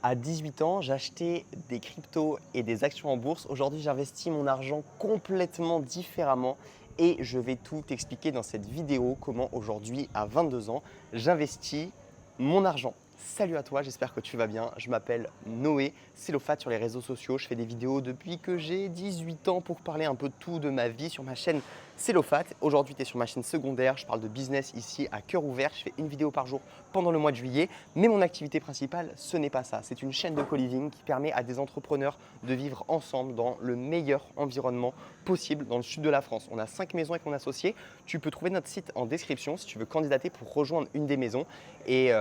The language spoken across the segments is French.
À 18 ans, j'achetais des cryptos et des actions en bourse. Aujourd'hui, j'investis mon argent complètement différemment et je vais tout expliquer dans cette vidéo comment aujourd'hui, à 22 ans, j'investis mon argent. Salut à toi, j'espère que tu vas bien. Je m'appelle Noé, Célophat sur les réseaux sociaux. Je fais des vidéos depuis que j'ai 18 ans pour parler un peu de tout de ma vie sur ma chaîne Célophat. Aujourd'hui, tu es sur ma chaîne secondaire. Je parle de business ici à cœur ouvert. Je fais une vidéo par jour pendant le mois de juillet. Mais mon activité principale, ce n'est pas ça. C'est une chaîne de co-living qui permet à des entrepreneurs de vivre ensemble dans le meilleur environnement possible dans le sud de la France. On a 5 maisons avec mon associé. Tu peux trouver notre site en description si tu veux candidater pour rejoindre une des maisons. Et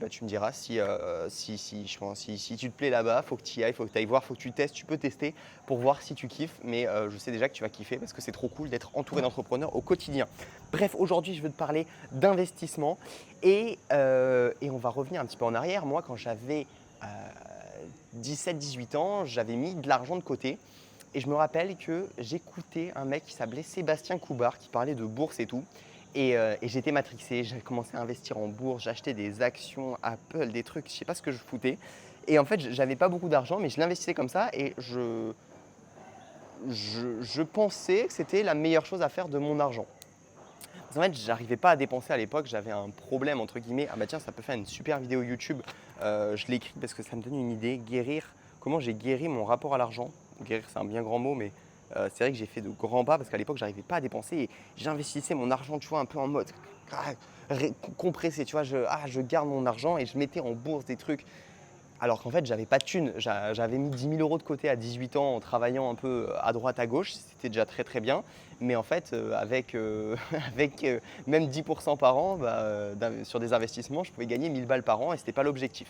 tu me diras si tu te plais là-bas, il faut que tu y ailles, il faut que tu ailles voir, il faut que tu testes. Tu peux tester pour voir si tu kiffes. Mais je sais déjà que tu vas kiffer parce que c'est trop cool d'être entouré d'entrepreneurs au quotidien. Bref, aujourd'hui, je veux te parler d'investissement et on va revenir un petit peu en arrière. Moi, quand j'avais 17-18 ans, j'avais mis de l'argent de côté. Et je me rappelle que j'écoutais un mec qui s'appelait Sébastien Coubard qui parlait de bourse et tout. Et j'étais matrixé, j'ai commencé à investir en bourse, j'achetais des actions Apple, des trucs, je sais pas ce que je foutais. Et en fait, j'avais pas beaucoup d'argent, mais je l'investissais comme ça et je pensais que c'était la meilleure chose à faire de mon argent. Parce qu'en fait, j'arrivais pas à dépenser à l'époque, j'avais un problème entre guillemets. Ah bah tiens, ça peut faire une super vidéo YouTube. Je l'ai écrit parce que ça me donne une idée. Guérir, comment j'ai guéri mon rapport à l'argent. Guérir, c'est un bien grand mot, mais c'est vrai que j'ai fait de grands pas parce qu'à l'époque, j'arrivais pas à dépenser et j'investissais mon argent, tu vois, un peu en mode compressé, tu vois. Je garde mon argent et je mettais en bourse des trucs. Alors qu'en fait, j'avais pas de thunes. J'avais mis 10 000 euros de côté à 18 ans en travaillant un peu à droite, à gauche. C'était déjà très très bien. Mais en fait, avec même 10% par an, sur des investissements, je pouvais gagner 1000 balles par an et ce n'était pas l'objectif.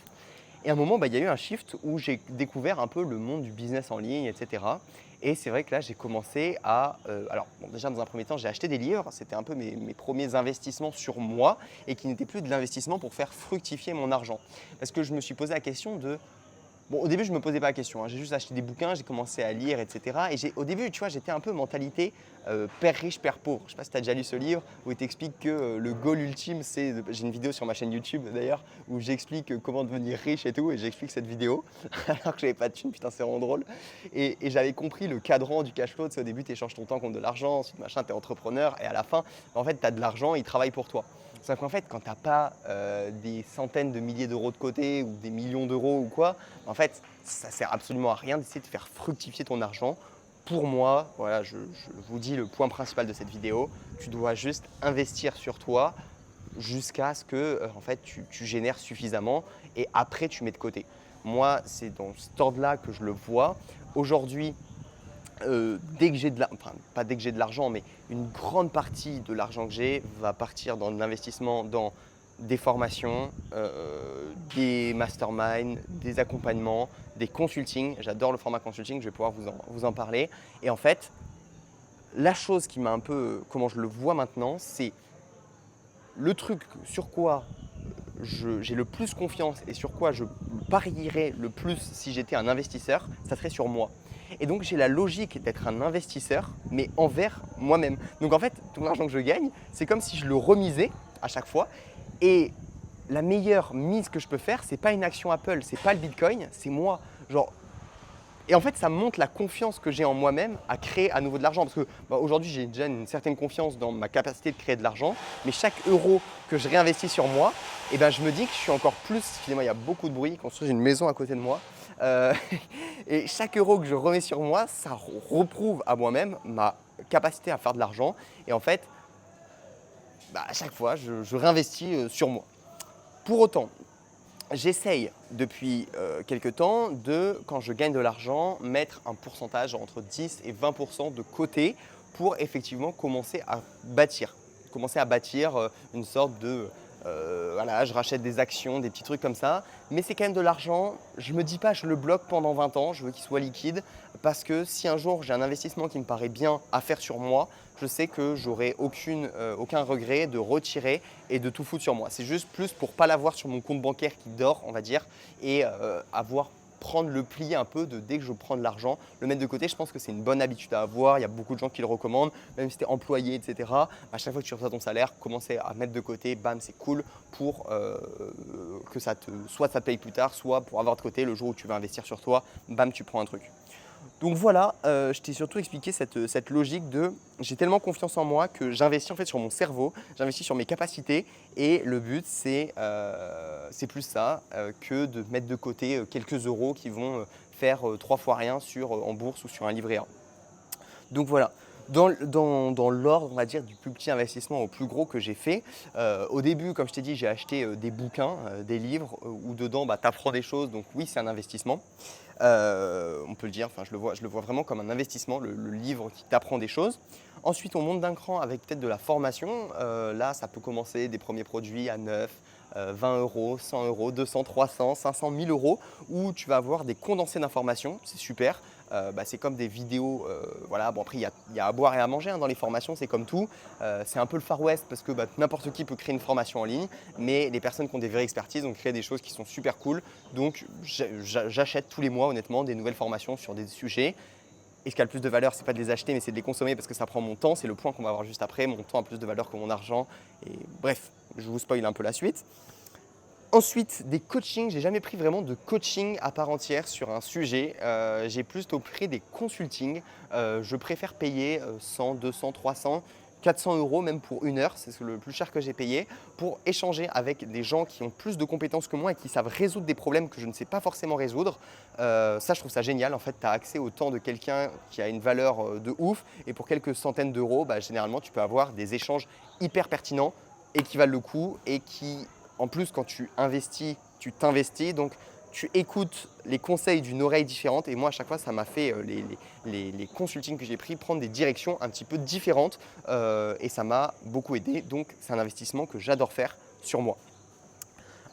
Et à un moment, il y a eu un shift où j'ai découvert un peu le monde du business en ligne, etc. Et c'est vrai que là, j'ai commencé à… déjà, dans un premier temps, j'ai acheté des livres. C'était un peu mes premiers investissements sur moi et qui n'étaient plus de l'investissement pour faire fructifier mon argent. Parce que je me suis posé la question de… Bon, au début, je ne me posais pas la question. J'ai juste acheté des bouquins, j'ai commencé à lire, etc. Et au début, tu vois, j'étais un peu mentalité père riche, père pauvre. Je ne sais pas si tu as déjà lu ce livre où il t'explique que le goal ultime, c'est… J'ai une vidéo sur ma chaîne YouTube d'ailleurs où j'explique comment devenir riche et tout. Et j'explique cette vidéo alors que je n'avais pas de thune. Putain, c'est vraiment drôle. Et j'avais compris le cadran du cash flow. Tu sais, au début, tu échanges ton temps contre de l'argent. Ensuite, machin, tu es entrepreneur. Et à la fin, en fait, tu as de l'argent, il travaille pour toi. Sauf qu'en fait, quand tu n'as pas des centaines de milliers d'euros de côté ou des millions d'euros ou quoi, en fait, ça ne sert absolument à rien d'essayer de faire fructifier ton argent. Pour moi, voilà, je vous dis le point principal de cette vidéo, tu dois juste investir sur toi jusqu'à ce que en fait, tu génères suffisamment et après tu mets de côté. Moi, c'est dans cet ordre-là que je le vois. Aujourd'hui, dès que j'ai de l'argent, enfin pas dès que j'ai de l'argent, mais une grande partie de l'argent que j'ai va partir dans l'investissement dans des formations, des masterminds, des accompagnements, des consultings. J'adore le format consulting, je vais pouvoir vous en parler. Et en fait, la chose qui m'a un peu, comment je le vois maintenant, c'est le truc sur quoi j'ai le plus confiance et sur quoi je parierais le plus si j'étais un investisseur, ça serait sur moi. Et donc j'ai la logique d'être un investisseur, mais envers moi-même. Donc en fait, tout l'argent que je gagne, c'est comme si je le remisais à chaque fois. Et la meilleure mise que je peux faire, c'est pas une action Apple, c'est pas le Bitcoin, c'est moi. Genre, et en fait, ça montre la confiance que j'ai en moi-même à créer à nouveau de l'argent. Parce que aujourd'hui, j'ai déjà une certaine confiance dans ma capacité de créer de l'argent. Mais chaque euro que je réinvestis sur moi, je me dis que je suis encore plus… Excusez-moi, il y a beaucoup de bruit. Ils construisent une maison à côté de moi. Euh, et chaque euro que je remets sur moi, ça reprouve à moi-même ma capacité à faire de l'argent. Et en fait, à chaque fois, je réinvestis sur moi. Pour autant, j'essaye depuis quelques temps de, quand je gagne de l'argent, mettre un pourcentage entre 10 et 20% de côté pour effectivement commencer à bâtir. Commencer à bâtir une sorte de… voilà, je rachète des actions, des petits trucs comme ça. Mais c'est quand même de l'argent. Je ne me dis pas je le bloque pendant 20 ans, je veux qu'il soit liquide. Parce que si un jour j'ai un investissement qui me paraît bien à faire sur moi, je sais que j'aurai aucun regret de retirer et de tout foutre sur moi. C'est juste plus pour ne pas l'avoir sur mon compte bancaire qui dort, on va dire, et avoir prendre le pli un peu de dès que je prends de l'argent, le mettre de côté. Je pense que c'est une bonne habitude à avoir. Il y a beaucoup de gens qui le recommandent, même si tu es employé, etc. À chaque fois que tu reçois ton salaire, commencer à mettre de côté, bam, c'est cool pour que soit ça te paye plus tard, soit pour avoir de côté le jour où tu vas investir sur toi, bam, tu prends un truc. Donc voilà, je t'ai surtout expliqué cette logique de j'ai tellement confiance en moi que j'investis en fait sur mon cerveau, j'investis sur mes capacités et le but c'est plus ça que de mettre de côté quelques euros qui vont faire 3 fois rien en bourse ou sur un livret A. Donc voilà, dans l'ordre, on va dire, du plus petit investissement au plus gros que j'ai fait, au début, comme je t'ai dit, j'ai acheté des bouquins, des livres où dedans, tu apprends des choses. Donc oui, c'est un investissement. On peut le dire, enfin, je le vois vraiment comme un investissement, le livre qui t'apprend des choses. Ensuite, on monte d'un cran avec peut-être de la formation. Là, ça peut commencer des premiers produits à 9, 20 euros, 100 euros, 200, 300, 500, 1000 euros, où tu vas avoir des condensés d'informations. C'est super. C'est comme des vidéos. Voilà. Bon, après, il y a à boire et à manger hein, dans les formations, c'est comme tout. C'est un peu le Far West parce que n'importe qui peut créer une formation en ligne, mais les personnes qui ont des vraies expertises ont créé des choses qui sont super cool. Donc, j'achète tous les mois, honnêtement, des nouvelles formations sur des sujets. Et ce qui a le plus de valeur, c'est pas de les acheter, mais c'est de les consommer parce que ça prend mon temps. C'est le point qu'on va voir juste après. Mon temps a plus de valeur que mon argent. Et bref, je vous spoil un peu la suite. Ensuite, des coachings. J'ai jamais pris vraiment de coaching à part entière sur un sujet. J'ai plutôt pris des consultings. Je préfère payer 100, 200, 300, 400 euros même pour 1 heure. C'est le plus cher que j'ai payé pour échanger avec des gens qui ont plus de compétences que moi et qui savent résoudre des problèmes que je ne sais pas forcément résoudre. Ça, je trouve ça génial. En fait, tu as accès au temps de quelqu'un qui a une valeur de ouf. Et pour quelques centaines d'euros, généralement, tu peux avoir des échanges hyper pertinents et qui valent le coup et qui… En plus, quand tu investis, tu t'investis, donc tu écoutes les conseils d'une oreille différente. Et moi, à chaque fois, ça m'a fait, les consultings que j'ai pris, prendre des directions un petit peu différentes. Et ça m'a beaucoup aidé. Donc, c'est un investissement que j'adore faire sur moi.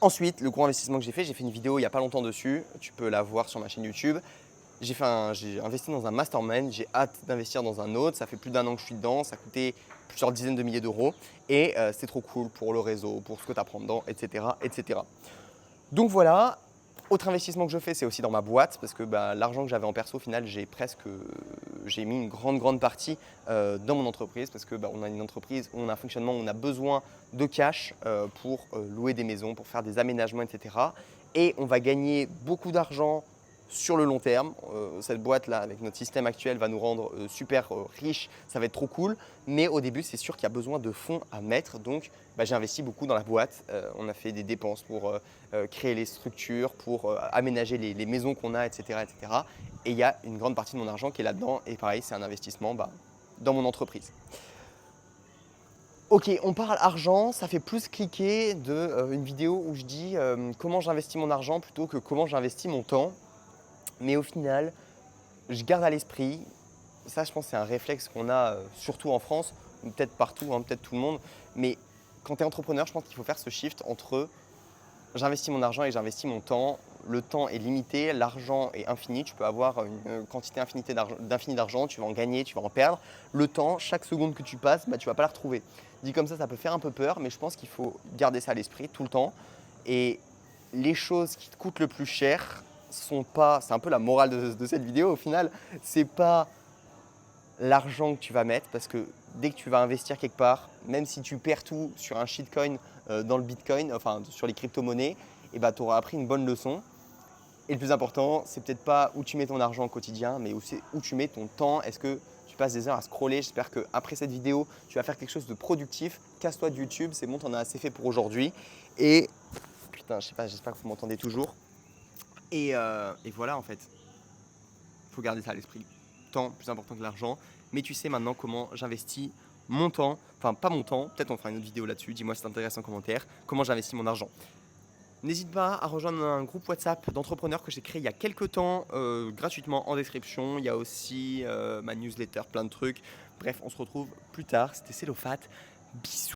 Ensuite, le gros investissement que j'ai fait une vidéo il n'y a pas longtemps dessus. Tu peux la voir sur ma chaîne YouTube. J'ai investi dans un mastermind, j'ai hâte d'investir dans un autre. Ça fait plus d'1 an que je suis dedans, ça a coûté plusieurs dizaines de milliers d'euros et c'est trop cool pour le réseau, pour ce que tu apprends dedans, etc., etc. Donc voilà, autre investissement que je fais, c'est aussi dans ma boîte parce que l'argent que j'avais en perso, au final, j'ai mis une grande partie dans mon entreprise parce que on a une entreprise, on a un fonctionnement, on a besoin de cash pour louer des maisons, pour faire des aménagements, etc. Et on va gagner beaucoup d'argent sur le long terme. Cette boîte-là, avec notre système actuel, va nous rendre super riches. Ça va être trop cool. Mais au début, c'est sûr qu'il y a besoin de fonds à mettre. Donc, j'ai investi beaucoup dans la boîte. On a fait des dépenses pour créer les structures, pour aménager les maisons qu'on a, etc., etc. Et il y a une grande partie de mon argent qui est là-dedans. Et pareil, c'est un investissement dans mon entreprise. Ok, on parle argent, ça fait plus cliquer une vidéo où je dis comment j'investis mon argent plutôt que comment j'investis mon temps. Mais au final, je garde à l'esprit, ça je pense que c'est un réflexe qu'on a surtout en France, peut-être partout, hein, peut-être tout le monde, mais quand tu es entrepreneur, je pense qu'il faut faire ce shift entre j'investis mon argent et j'investis mon temps. Le temps est limité, l'argent est infini, tu peux avoir une quantité d'infini d'argent, tu vas en gagner, tu vas en perdre. Le temps, chaque seconde que tu passes, tu ne vas pas la retrouver. Dit comme ça peut faire un peu peur, mais je pense qu'il faut garder ça à l'esprit tout le temps. Et les choses qui te coûtent le plus cher, c'est un peu la morale de cette vidéo au final, c'est pas l'argent que tu vas mettre parce que dès que tu vas investir quelque part, même si tu perds tout sur un shitcoin dans le bitcoin, enfin sur les crypto-monnaies, tu auras appris une bonne leçon. Et le plus important, c'est peut-être pas où tu mets ton argent au quotidien, mais aussi où tu mets ton temps. Est-ce que tu passes des heures à scroller? J'espère qu'après cette vidéo, tu vas faire quelque chose de productif. Casse-toi de YouTube, c'est bon, t'en as assez fait pour aujourd'hui. Et putain, je sais pas, j'espère que vous m'entendez toujours. Et voilà, en fait, il faut garder ça à l'esprit. Temps, plus important que l'argent. Mais tu sais maintenant comment j'investis mon temps. Enfin, pas mon temps, peut-être on fera une autre vidéo là-dessus. Dis-moi si ça t'intéresse en commentaire. Comment j'investis mon argent. N'hésite pas à rejoindre un groupe WhatsApp d'entrepreneurs que j'ai créé il y a quelques temps, gratuitement en description. Il y a aussi ma newsletter, plein de trucs. Bref, on se retrouve plus tard. C'était Célophat. Bisous.